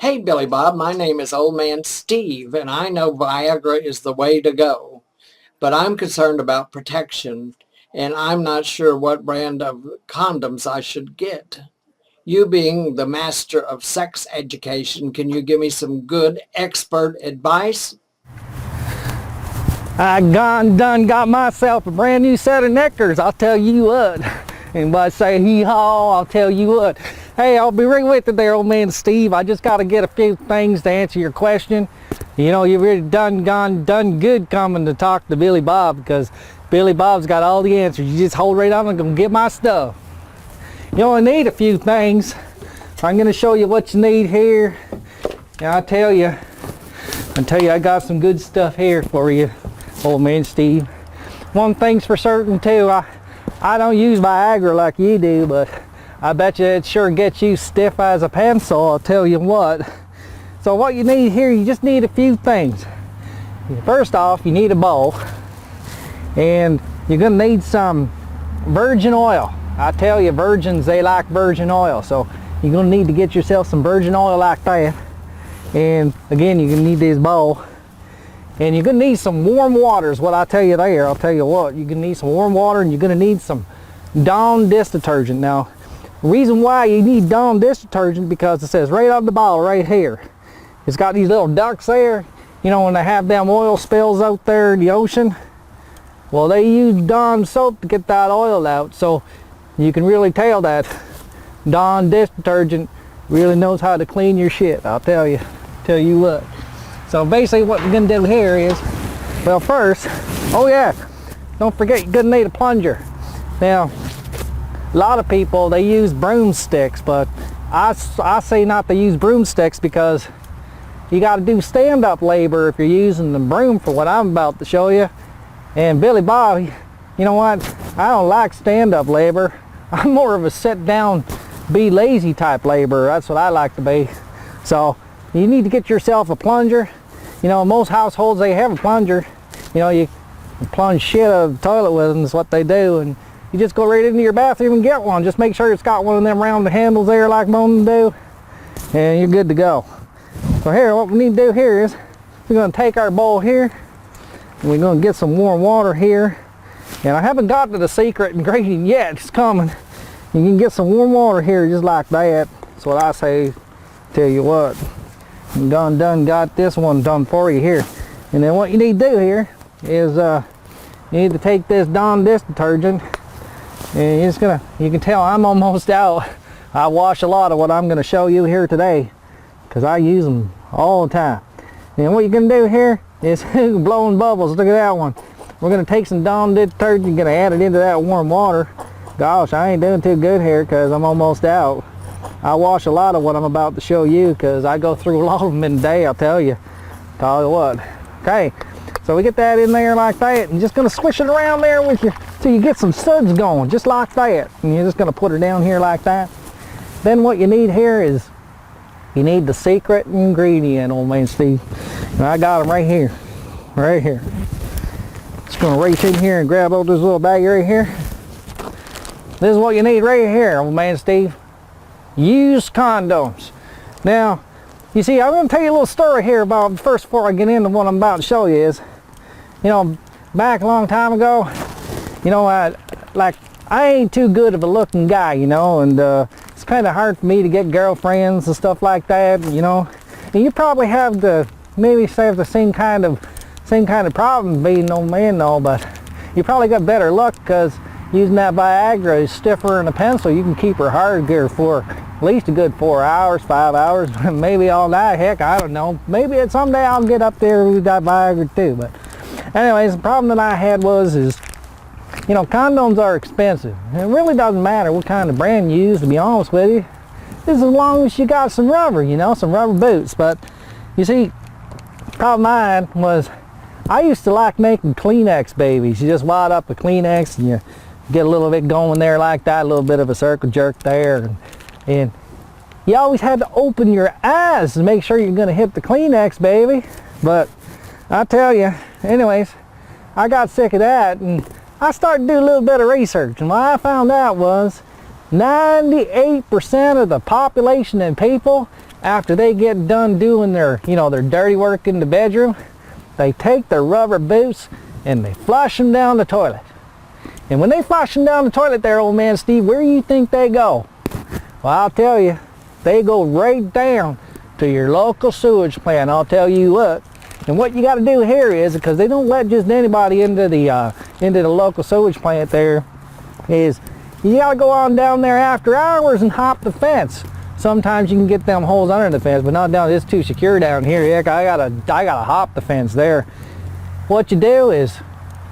Hey, Billy Bob, my name is Old Man Steve, and I know Viagra is the way to go. But I'm concerned about protection, and I'm not sure what brand of condoms I should get. You being the master of sex education, can you give me some good expert advice? I done got myself a brand new set of nectars, I'll tell you what. Anybody say hee-haw, I'll tell you what. Hey, I'll be right with you there, Old Man Steve. I just got to get a few things to answer your question. You know, you've really done good coming to talk to Billy Bob, because Billy Bob's got all the answers. You just hold right on and get my stuff. You only need a few things. I'm going to show you what you need here. And I tell you, I got some good stuff here for you, Old Man Steve. One thing's for certain too, I don't use Viagra like you do, but I bet you it sure gets you stiff as a pencil, I'll tell you what. So what you need here, you just need a few things. First off, you need a bowl, and you're gonna need some virgin oil. I tell you, virgins, they like virgin oil, so you're gonna need to get yourself some virgin oil like that. And again, you're gonna need this bowl, and you're gonna need some warm water is what I tell you there. I'll tell you what, you're gonna need some warm water, and you're gonna need some Dawn dish detergent. Now, the reason why you need Dawn dish detergent, because it says right on the bottle right here, it's got these little ducts there. You know, when they have them oil spills out there in the ocean, well, they use Dawn soap to get that oil out. So you can really tell that Dawn dish detergent really knows how to clean your shit, I'll tell you what. So basically what we're gonna do here is, well, first, oh yeah, don't forget you're gonna need a plunger. Now, a lot of people, they use broomsticks, but I say not to use broomsticks, because you got to do stand-up labor if you're using the broom for what I'm about to show you. And Billy Bob, you know what, I don't like stand-up labor. I'm more of a sit-down, be lazy type laborer. That's what I like to be. So you need to get yourself a plunger. You know, most households, they have a plunger. You know, you plunge shit out of the toilet with them is what they do, and you just go right into your bathroom and get one. Just make sure it's got one of them round handles there like most do, and you're good to go. So here, what we need to do here is, we're going to take our bowl here, and we're going to get some warm water here. And I haven't got to the secret ingredient yet, it's coming. You can get some warm water here just like that. That's what I say, tell you what. You done got this one done for you here. And then what you need to do here is, you need to take this Dawn dish detergent, and you're just gonna, you can tell I'm almost out. I wash a lot of what I'm gonna show you here today, because I use them all the time. And what you're gonna do here is blowing bubbles. Look at that one. We're gonna take some Dawn dish detergent, gonna add it into that warm water. Gosh, I ain't doing too good here because I'm almost out. I wash a lot of what I'm about to show you, because I go through a lot of them in a day, I'll tell you. Tell you what. Okay, so we get that in there like that, and just gonna swish it around there with you till you get some suds going, just like that. And you're just gonna put her down here like that. Then what you need here is, you need the secret ingredient, Old Man Steve. And I got them right here, right here. Just gonna reach in here and grab over this little bag right here. This is what you need right here, Old Man Steve. Used condoms. Now, you see, I'm going to tell you a little story here about, first before I get into what I'm about to show you is, you know, back a long time ago, you know, I ain't too good of a looking guy, you know, and it's kind of hard for me to get girlfriends and stuff like that, you know. And you probably have the, maybe have the same kind of problem being an old man though, but you probably got better luck, because using that Viagra is stiffer than a pencil. You can keep her hard here for at least a good 4 hours, 5 hours, maybe all night. Heck, I don't know. Maybe someday I'll get up there with that Viagra too. But anyways, the problem that I had is, you know, condoms are expensive. It really doesn't matter what kind of brand you use, to be honest with you. Just as long as you got some rubber, you know, some rubber boots. But you see, the problem I had was, I used to like making Kleenex babies. You just wad up a Kleenex and you get a little bit going there like that, a little bit of a circle jerk there, and you always had to open your eyes to make sure you're going to hit the Kleenex, baby. But I tell you, anyways, I got sick of that, and I started to do a little bit of research, and what I found out was 98% of the population and people, after they get done doing their, their dirty work in the bedroom, they take their rubber boots and they flush them down the toilet. And when they flush them down the toilet there, old man Steve, where do you think they go? Well, I'll tell you, they go right down to your local sewage plant, I'll tell you what. And what you got to do here is, because they don't let just anybody into the local sewage plant there, is you got to go on down there after hours and hop the fence. Sometimes you can get them holes under the fence, but not down. It's too secure down here. Heck, I gotta hop the fence there. What you do is,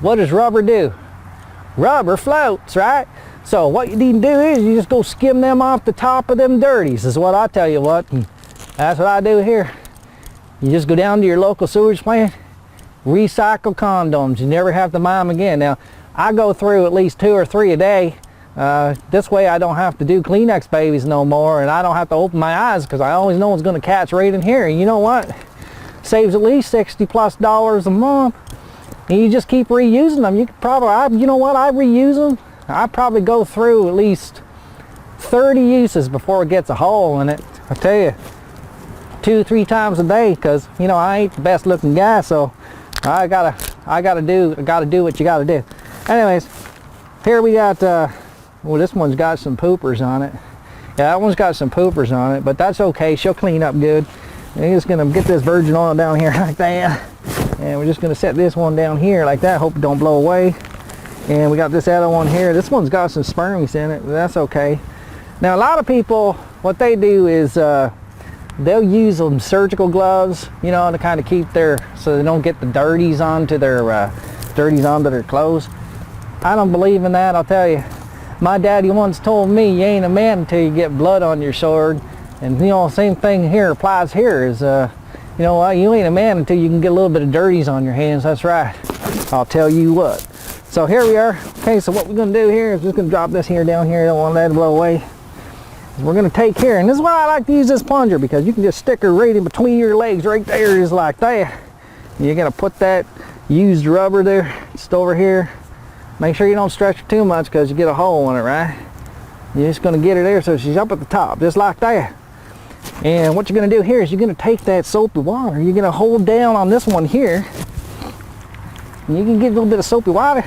what does rubber do? Rubber floats, right? So what you need to do is you just go skim them off the top of them dirties, is what I tell you what. And that's what I do here. You just go down to your local sewage plant, recycle condoms. You never have to buy them again. Now, I go through at least 2 or 3 a day. This way I don't have to do Kleenex babies no more, and I don't have to open my eyes because I always know it's going to catch right in here. And you know what? Saves at least $60+ a month. And you just keep reusing them. You could probably, you know what? I reuse them. I probably go through at least 30 uses before it gets a hole in it. I tell you, 2 or 3 times a day, because I ain't the best looking guy, so I gotta do what you gotta do. Anyways, here we got. Well, this one's got some poopers on it. Yeah, that one's got some poopers on it, but that's okay. She'll clean up good. And we're just gonna get this virgin oil down here like that. And we're just gonna set this one down here like that. Hope it don't blow away. And we got this other one here. This one's got some spermies in it, but that's okay. Now, a lot of people, what they do is they'll use them surgical gloves, to kind of keep so they don't get the dirties onto their clothes. I don't believe in that, I'll tell you. My daddy once told me, you ain't a man until you get blood on your sword. And same thing here applies here is, you ain't a man until you can get a little bit of dirties on your hands. That's right. I'll tell you what. So here we are. Okay, so what we're going to do here is just going to drop this here down here. I don't want to let it blow away. We're going to take here, and this is why I like to use this plunger, because you can just stick her right in between your legs right there, just like that. And you're going to put that used rubber there, just over here. Make sure you don't stretch her too much because you get a hole in it, right? You're just going to get her there so she's up at the top, just like that. And what you're going to do here is you're going to take that soapy water. You're going to hold down on this one here. And you can get a little bit of soapy water.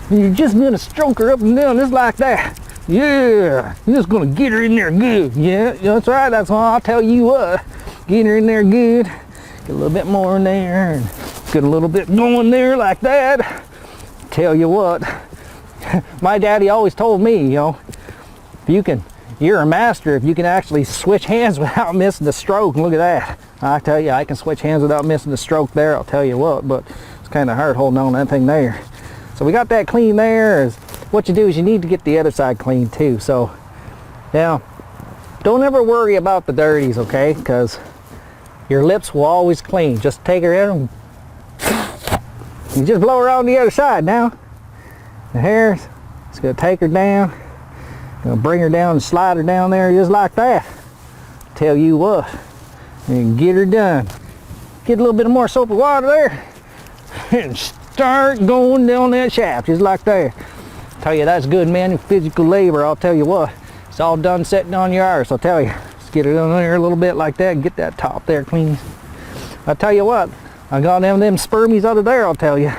And you're just going to stroke her up and down just like that. Yeah, you're just going to get her in there good. Yeah, that's right. That's why I'll tell you what. Get her in there good. Get a little bit more in there. And get a little bit going there like that. Tell you what, my daddy always told me, you're a master if you can actually switch hands without missing the stroke. Look at that. I tell you, I can switch hands without missing the stroke there, I'll tell you what, but it's kind of hard holding on to that thing there. So we got that clean there. What you do is you need to get the other side clean too. So now, don't ever worry about the dirties, okay? Because your lips will always clean. Just take her in. You just blow her on the other side now. And here, it's going to take her down. Going to bring her down and slide her down there just like that. Tell you what, and get her done. Get a little bit more soapy water there. And start going down that shaft just like that. Tell you, that's good manual physical labor. I'll tell you what, it's all done sitting on your arse. I'll tell you. Just get it down there a little bit like that and get that top there clean. I'll tell you what, I got them spermies out of there, I'll tell you.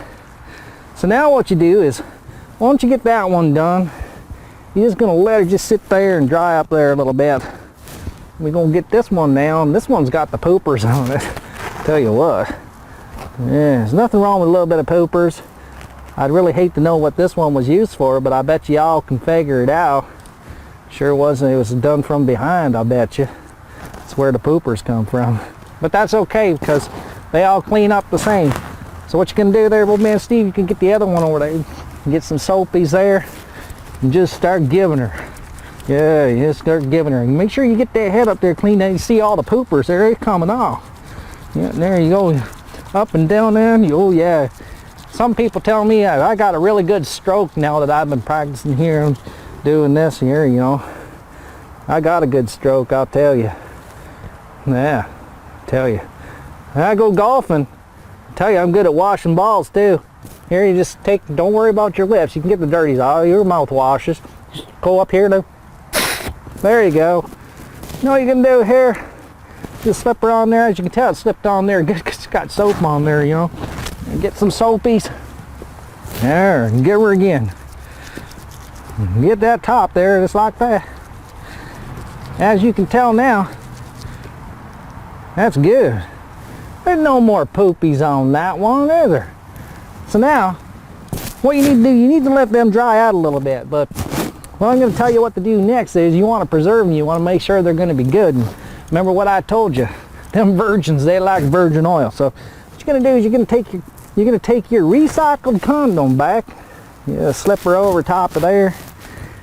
So now what you do is, once you get that one done, you're just going to let her just sit there and dry up there a little bit. We're going to get this one down. This one's got the poopers on it. Tell you what. Yeah, there's nothing wrong with a little bit of poopers. I'd really hate to know what this one was used for, but I bet you all can figure it out. Sure wasn't. It was done from behind, I bet you. That's where the poopers come from. But that's okay, because they all clean up the same. So what you can do there, old man Steve, you can get the other one over there. Get some soapies there and just start giving her. Yeah, you just start giving her. And make sure you get that head up there clean. Now you see all the poopers there coming off. Yeah, there you go. Up and down there. Oh yeah. Some people tell me I got a really good stroke now that I've been practicing here and doing this here, I got a good stroke, I'll tell you. Yeah, tell you. I go golfing. I tell you, I'm good at washing balls too. Here you just don't worry about your lips. You can get the dirties out of your mouth washes. Just go up here now. There you go. You know what you can do here? just slip her on there. As you can tell, it slipped on there. It's got soap on there, you know. And get some soapies. There, and give her again. Get that top there, just like that. As you can tell now, that's good. There's no more poopies on that one, is there? So now, what you need to do, you need to let them dry out a little bit. But what I'm going to tell you what to do next is you want to preserve them. You want to make sure they're going to be good. And remember what I told you. Them virgins, they like virgin oil. So what you're going to do is you're going to take your recycled condom back. You slip her over top of there.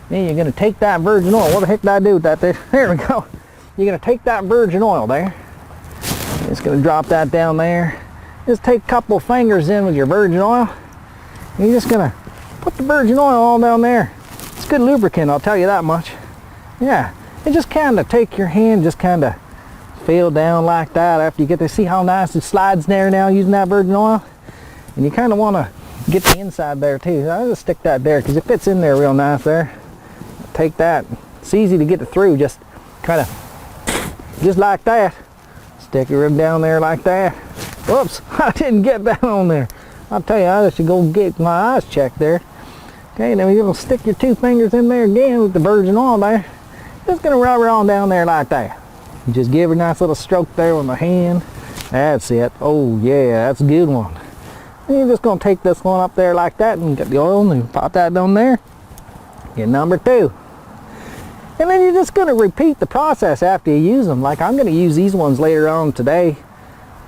Then you're going to take that virgin oil. What the heck did I do with that there? There we go. You're going to take that virgin oil there. Just going to drop that down there. Just take a couple fingers in with your virgin oil. And you're just going to put the virgin oil all down there. It's good lubricant, I'll tell you that much. Yeah. And just kind of take your hand, just kind of feel down like that after you get to see how nice it slides there now using that virgin oil. And you kind of want to get the inside there too. I'll just stick that there because it fits in there real nice there. Take that. It's easy to get it through. Just kind of, just like that. Stick it right down there like that. Whoops, I didn't get that on there. I'll tell you, I should go get my eyes checked there. Okay, then you're going to stick your 2 fingers in there again with the virgin oil there. Just going to rub her on down there like that. You just give her a nice little stroke there with my hand. That's it. Oh yeah, that's a good one. And you're just going to take this one up there like that and get the oil and pop that down there. Get number 2. And then you're just going to repeat the process after you use them. Like I'm going to use these ones later on today.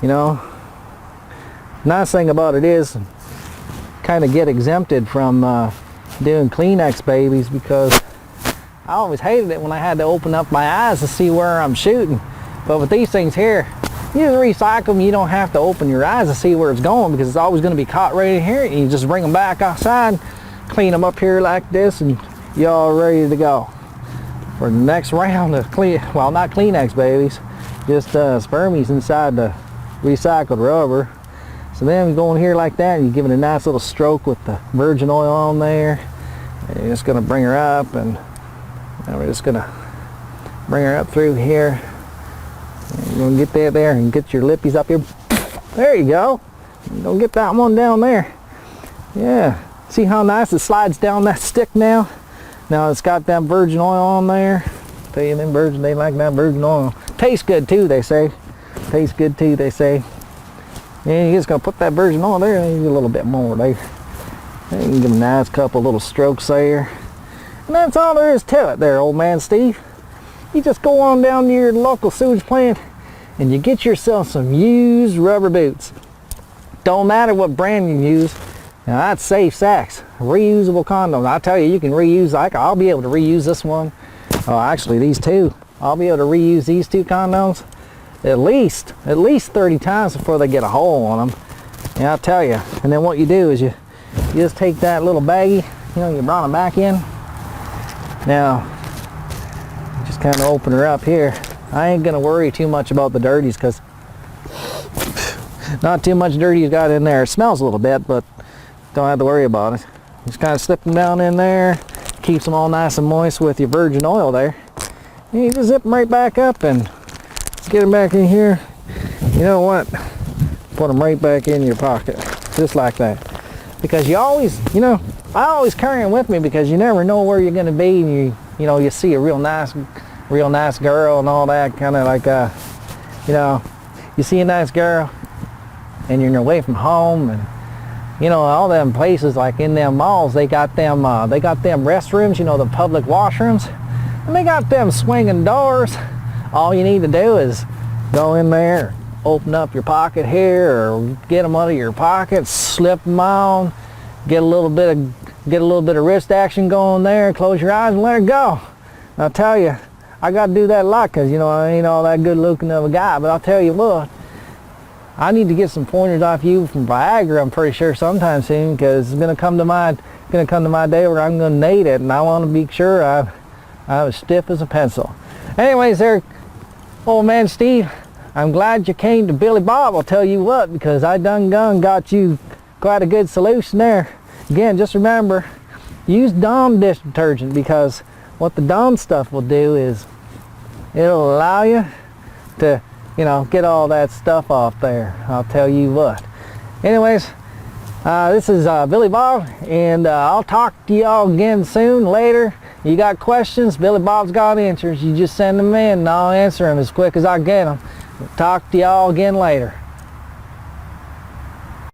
You know, nice thing about it is kind of get exempted from doing Kleenex babies, because I always hated it when I had to open up my eyes to see where I'm shooting. But with these things here, you just recycle them. You don't have to open your eyes to see where it's going, because it's always going to be caught right in here. And you just bring them back outside, clean them up here like this, and you're all ready to go for the next round of well, not Kleenex babies, just spermies inside the recycled rubber. So then we go in here like that, and you give it a nice little stroke with the virgin oil on there. And you're just going to bring her up, and now we're just going to bring her up through here. And you're going to get that there and get your lippies up here. There you go. You're going to get that one down there. Yeah. See how nice it slides down that stick now? Now it's got that virgin oil on there. I tell you, them virgin, they like that virgin oil. Tastes good too, they say. Tastes good too, they say. And you're just going to put that virgin oil there, and a little bit more there. And you can give a nice couple little strokes there. And that's all there is to it there, old man Steve. You just go on down to your local sewage plant and you get yourself some used rubber boots. Don't matter what brand you use. Now that's safe sex. Reusable condoms. I tell you, you can reuse, I'll be able to reuse this one. Oh, actually these two. I'll be able to reuse these 2 condoms at least 30 times before they get a hole on them. And I'll tell you. And then what you do is you just take that little baggie, you know, you brought them back in. Now, just kind of open her up here. I ain't gonna worry too much about the dirties, because not too much dirty's got in there. It smells a little bit, but don't have to worry about it. Just kind of slip them down in there, keeps them all nice and moist with your virgin oil there. And you just zip them right back up and get them back in here. You know what? Put them right back in your pocket, just like that. Because you always, you know, I always carry them with me, because you never know where you're going to be, and you know, you see a real nice girl and all that, kind of like, you know, you see a nice girl and you're away from home, and you know, all them places like in them malls, they got them restrooms, you know, the public washrooms, and they got them swinging doors. All you need to do is go in there, open up your pocket here, or get them out of your pocket, slip them on, get a little bit of wrist action going there, close your eyes and let it go. I'll tell you, I got to do that a lot, because you know, I ain't all that good looking of a guy, but I'll tell you what, I need to get some pointers off you from Viagra, I'm pretty sure, sometime soon, because it's gonna come to my day where I'm gonna need it, and I want to be sure I'm as stiff as a pencil. Anyways, there, old man Steve, I'm glad you came to Billy Bob. I'll tell you what, because I done got you quite a good solution there. Again, just remember, use Dawn dish detergent, because what the Dawn stuff will do is it'll allow you to you know, get all that stuff off there. I'll tell you what. Anyways, this is Billy Bob, and I'll talk to y'all again soon, later. You got questions, Billy Bob's got answers. You just send them in and I'll answer them as quick as I get them. Talk to y'all again later.